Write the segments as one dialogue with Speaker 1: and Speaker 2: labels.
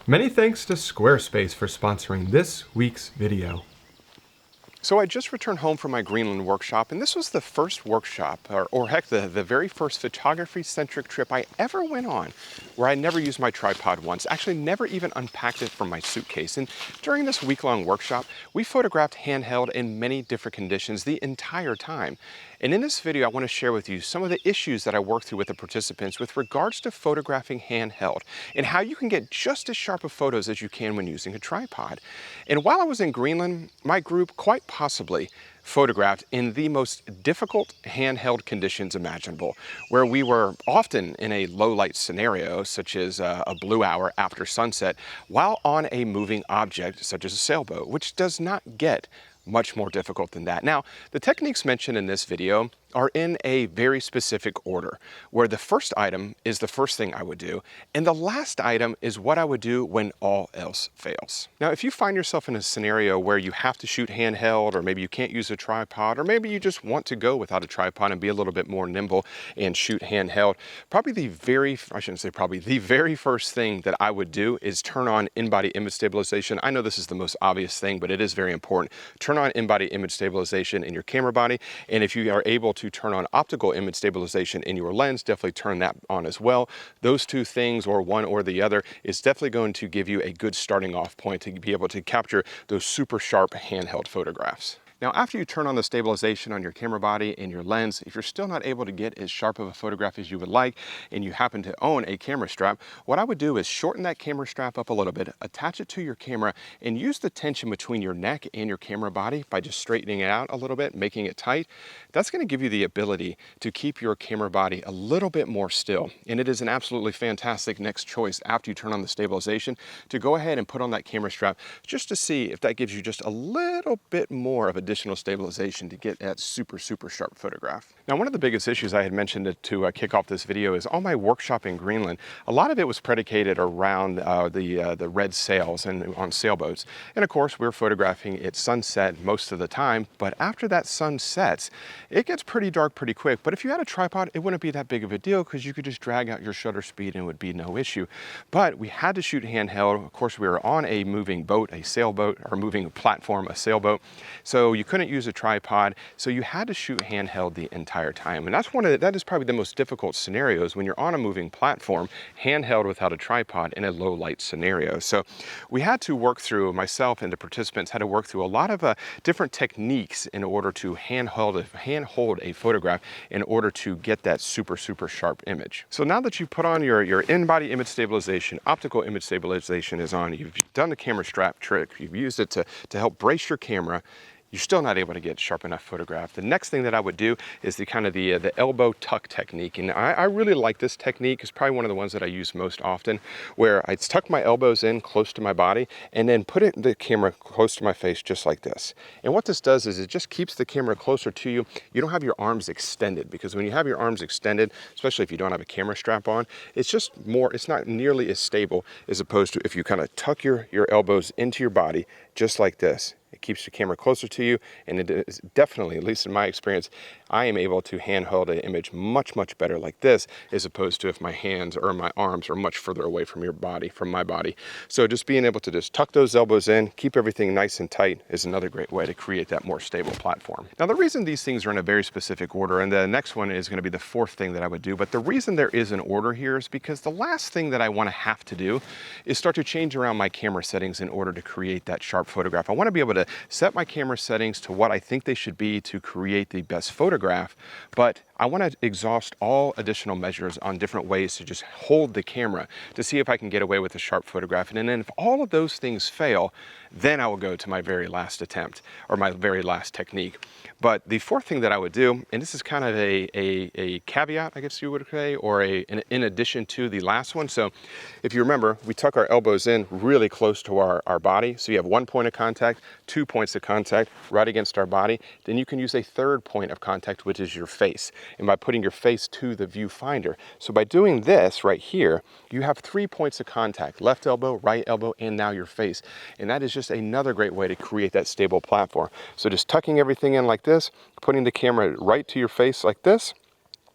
Speaker 1: Many thanks to Squarespace for sponsoring this week's video. So I just returned home from my Greenland workshop, and this was the first workshop, or heck, the very first photography-centric trip I ever went on where I never used my tripod once, actually never even unpacked it from my suitcase. And during this week-long workshop, we photographed handheld in many different conditions the entire time. And in this video, I want to share with you some of the issues that I worked through with the participants with regards to photographing handheld and how you can get just as sharp of photos as you can when using a tripod. And while I was in Greenland, my group quite possibly photographed in the most difficult handheld conditions imaginable, where we were often in a low light scenario, such as a blue hour after sunset, while on a moving object, such as a sailboat, which does not get much more difficult than that. Now, the techniques mentioned in this video are in a very specific order, where the first item is the first thing I would do, and the last item is what I would do when all else fails. Now, if you find yourself in a scenario where you have to shoot handheld, or maybe you can't use a tripod, or maybe you just want to go without a tripod and be a little bit more nimble and shoot handheld, probably the very first thing that I would do is turn on in-body image stabilization. I know this is the most obvious thing, but it is very important. Turn on in-body image stabilization in your camera body, and if you are able to turn on optical image stabilization in your lens, definitely turn that on as well. Those two things, or one or the other, is definitely going to give you a good starting off point to be able to capture those super sharp handheld photographs. Now, after you turn on the stabilization on your camera body and your lens, if you're still not able to get as sharp of a photograph as you would like, and you happen to own a camera strap, what I would do is shorten that camera strap up a little bit, attach it to your camera, and use the tension between your neck and your camera body by just straightening it out a little bit, making it tight. That's going to give you the ability to keep your camera body a little bit more still. And it is an absolutely fantastic next choice after you turn on the stabilization to go ahead and put on that camera strap just to see if that gives you just a little bit more of additional stabilization to get that super sharp photograph. Now, one of the biggest issues I had mentioned to kick off this video is on my workshop in Greenland, a lot of it was predicated around the red sails and on sailboats. And of course, we're photographing at sunset most of the time, but after that sun sets, it gets pretty dark pretty quick. But if you had a tripod, it wouldn't be that big of a deal because you could just drag out your shutter speed and it would be no issue. But we had to shoot handheld. Of course, we were on a moving boat, a sailboat, or moving platform, a sailboat. So you couldn't use a tripod, so you had to shoot handheld the entire time. And that is probably the most difficult scenarios when you're on a moving platform, handheld without a tripod in a low light scenario. So we had to work through, myself and the participants had to work through a lot of different techniques in order to handhold a photograph in order to get that super sharp image. So now that you put on your in-body image stabilization, optical image stabilization is on, you've done the camera strap trick, you've used it to help brace your camera, you're still not able to get sharp enough photograph. The next thing that I would do is the elbow tuck technique. And I really like this technique. It's probably one of the ones that I use most often, where I tuck my elbows in close to my body and then put the camera close to my face just like this. And what this does is it just keeps the camera closer to you. You don't have your arms extended, because when you have your arms extended, especially if you don't have a camera strap on, it's not nearly as stable as opposed to if you kind of tuck your elbows into your body just like this. It keeps your camera closer to you, and it is definitely, at least in my experience, I am able to handhold an image much better like this, as opposed to if my hands or my arms are much further away from my body. So just being able to just tuck those elbows in, keep everything nice and tight is another great way to create that more stable platform. Now, the reason these things are in a very specific order, and the next one is going to be the fourth thing that I would do, but the reason there is an order here is because the last thing that I want to have to do is start to change around my camera settings in order to create that sharp photograph. I want to be able to set my camera settings to what I think they should be to create the best photograph, but I want to exhaust all additional measures on different ways to just hold the camera to see if I can get away with a sharp photograph. And then if all of those things fail, then I will go to my very last attempt, or my very last technique. But the fourth thing that I would do, and this is kind of a caveat, I guess you would say, or in addition to the last one. So if you remember, we tuck our elbows in really close to our body. So you have 1 point of contact, 2 points of contact right against our body. Then you can use a third point of contact, which is your face, and by putting your face to the viewfinder. So by doing this right here, you have 3 points of contact: left elbow, right elbow, and now your face. And that is just another great way to create that stable platform. So just tucking everything in like this, putting the camera right to your face like this,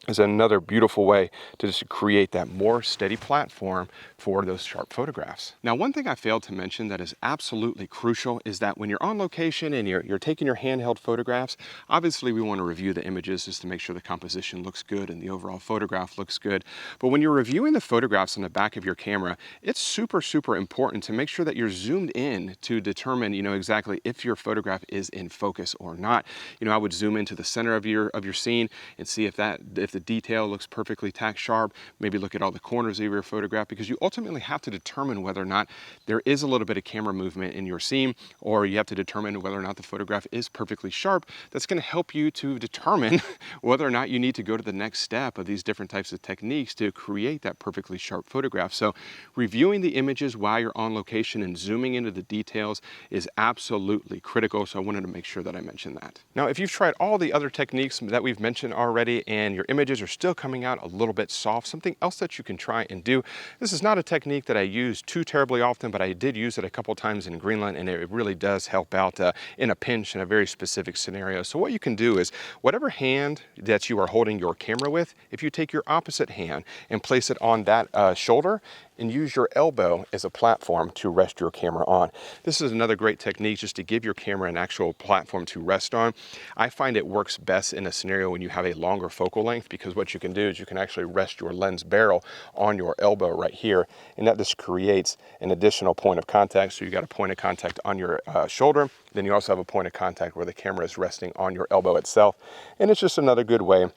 Speaker 1: is another beautiful way to just create that more steady platform for those sharp photographs. Now, one thing I failed to mention that is absolutely crucial is that when you're on location and you're taking your handheld photographs, obviously we want to review the images just to make sure the composition looks good and the overall photograph looks good. But when you're reviewing the photographs on the back of your camera, it's super important to make sure that you're zoomed in to determine, exactly if your photograph is in focus or not. I would zoom into the center of your scene and see if the detail looks perfectly tack sharp. Maybe look at all the corners of your photograph, because you ultimately have to determine whether or not there is a little bit of camera movement in your scene, or you have to determine whether or not the photograph is perfectly sharp. That's going to help you to determine whether or not you need to go to the next step of these different types of techniques to create that perfectly sharp photograph. So reviewing the images while you're on location and zooming into the details is absolutely critical. So I wanted to make sure that I mentioned that. Now, if you've tried all the other techniques that we've mentioned already and your images are still coming out a little bit soft, something else that you can try and do. This is not a technique that I use too terribly often, but I did use it a couple times in Greenland, and it really does help out in a pinch in a very specific scenario. So what you can do is whatever hand that you are holding your camera with, if you take your opposite hand and place it on that shoulder, and use your elbow as a platform to rest your camera on. This is another great technique just to give your camera an actual platform to rest on. I find it works best in a scenario when you have a longer focal length, because what you can do is you can actually rest your lens barrel on your elbow right here, and that just creates an additional point of contact. So you got a point of contact on your shoulder, then you also have a point of contact where the camera is resting on your elbow itself, and it's just another good way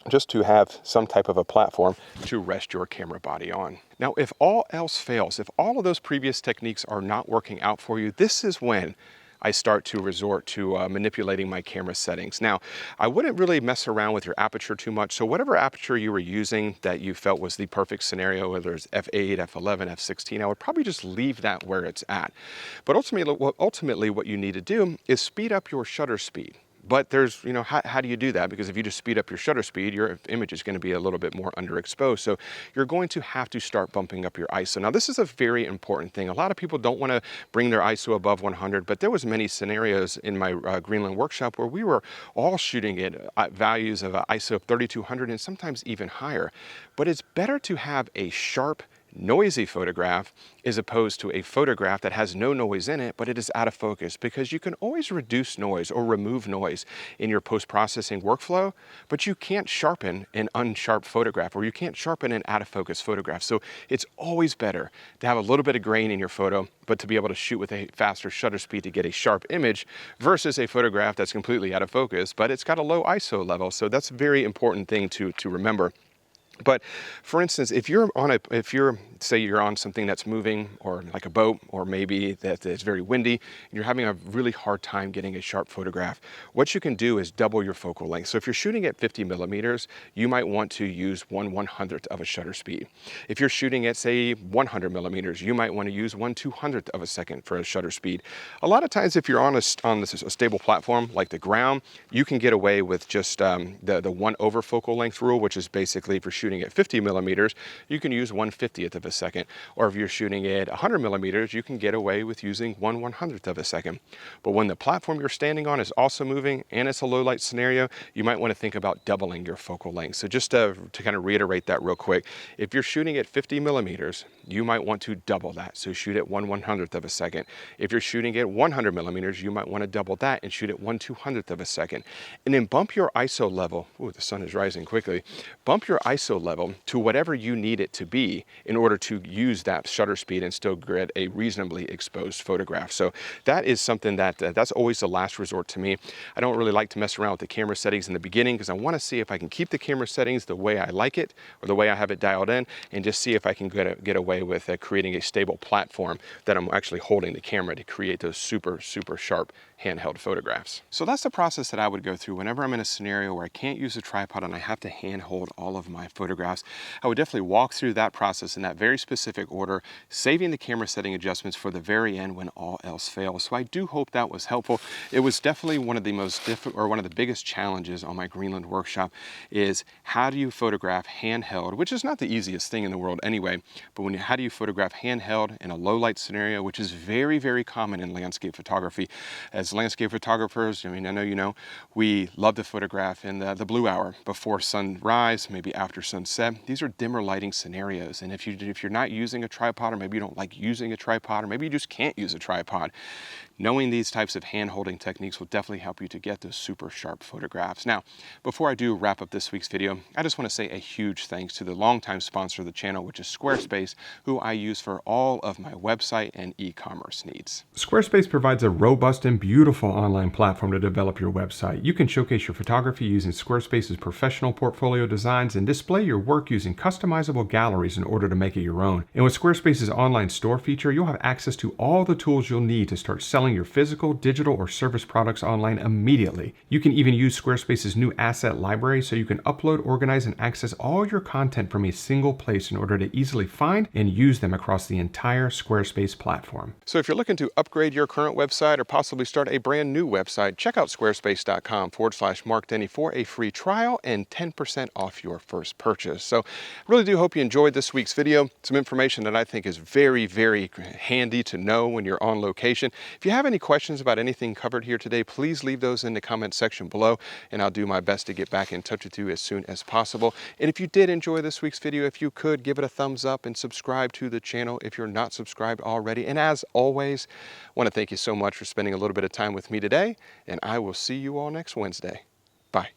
Speaker 1: just to have some type of a platform to rest your camera body on. Now, if all else fails, if all of those previous techniques are not working out for you, this is when I start to resort to manipulating my camera settings. Now, I wouldn't really mess around with your aperture too much. So whatever aperture you were using that you felt was the perfect scenario, whether it's f8, f11, f16, I would probably just leave that where it's at. But ultimately what you need to do is speed up your shutter speed. But there's, how do you do that? Because if you just speed up your shutter speed, your image is going to be a little bit more underexposed. So you're going to have to start bumping up your ISO. Now, this is a very important thing. A lot of people don't want to bring their ISO above 100, but there was many scenarios in my Greenland workshop where we were all shooting at values of ISO of 3200 and sometimes even higher. But it's better to have a sharp, noisy photograph as opposed to a photograph that has no noise in it, but it is out of focus, because you can always reduce noise or remove noise in your post-processing workflow, but you can't sharpen an unsharp photograph, or you can't sharpen an out of focus photograph. So it's always better to have a little bit of grain in your photo, but to be able to shoot with a faster shutter speed to get a sharp image versus a photograph that's completely out of focus, but it's got a low ISO level. So that's a very important thing to remember. But for instance, if say you're on something that's moving, or like a boat, or maybe that it's very windy, and you're having a really hard time getting a sharp photograph, what you can do is double your focal length. So if you're shooting at 50 millimeters, you might want to use 1/100th of a shutter speed. If you're shooting at, say, 100 millimeters, you might want to use 1/200th of a second for a shutter speed. A lot of times, if you're on a stable platform like the ground, you can get away with just the 1/over focal length rule, which is basically, if you're shooting at 50 millimeters, you can use 1/50th of a second. Or if you're shooting at 100 millimeters, you can get away with using 1/100th of a second. But when the platform you're standing on is also moving and it's a low light scenario, you might want to think about doubling your focal length. So just to kind of reiterate that real quick, if you're shooting at 50 millimeters, you might want to double that. So shoot at 1/100th of a second. If you're shooting at 100 millimeters, you might want to double that and shoot at 1/200th of a second. And then bump your ISO level. Ooh, the sun is rising quickly. Bump your ISO level to whatever you need it to be in order to use that shutter speed and still get a reasonably exposed photograph. So that is something that's always the last resort to me. I don't really like to mess around with the camera settings in the beginning, because I want to see if I can keep the camera settings the way I like it, or the way I have it dialed in, and just see if I can get away with creating a stable platform that I'm actually holding the camera to create those super sharp handheld photographs. So that's the process that I would go through whenever I'm in a scenario where I can't use a tripod and I have to hand hold all of my photographs, I would definitely walk through that process in that very specific order, saving the camera setting adjustments for the very end when all else fails. So I do hope that was helpful. It was definitely one of the most difficult, or one of the biggest challenges on my Greenland workshop, is how do you photograph handheld, which is not the easiest thing in the world anyway, but how do you photograph handheld in a low light scenario, which is very, very common in landscape photography. As landscape photographers, I mean, I know you know, we love to photograph in the blue hour, before sunrise, maybe after sunset. These are dimmer lighting scenarios, and if you're not using a tripod, or maybe you don't like using a tripod, or maybe you just can't use a tripod, knowing these types of hand-holding techniques will definitely help you to get those super sharp photographs. Now, before I do wrap up this week's video, I just want to say a huge thanks to the longtime sponsor of the channel, which is Squarespace, who I use for all of my website and e-commerce needs. Squarespace provides a robust and beautiful online platform to develop your website. You can showcase your photography using Squarespace's professional portfolio designs and display your work using customizable galleries in order to make it your own. And with Squarespace's online store feature, you'll have access to all the tools you'll need to start selling your physical, digital, or service products online immediately. You can even use Squarespace's new asset library so you can upload, organize, and access all your content from a single place in order to easily find and use them across the entire Squarespace platform. So if you're looking to upgrade your current website or possibly start a brand new website, check out squarespace.com/Mark Denney for a free trial and 10% off your first purchase. So I really do hope you enjoyed this week's video. Some information that I think is very, very handy to know when you're on location. If you have any questions about anything covered here today, please leave those in the comment section below, and I'll do my best to get back in touch with you as soon as possible. And if you did enjoy this week's video, if you could give it a thumbs up and subscribe to the channel if you're not subscribed already. And as always, I want to thank you so much for spending a little bit of time with me today, and I will see you all next Wednesday. Bye.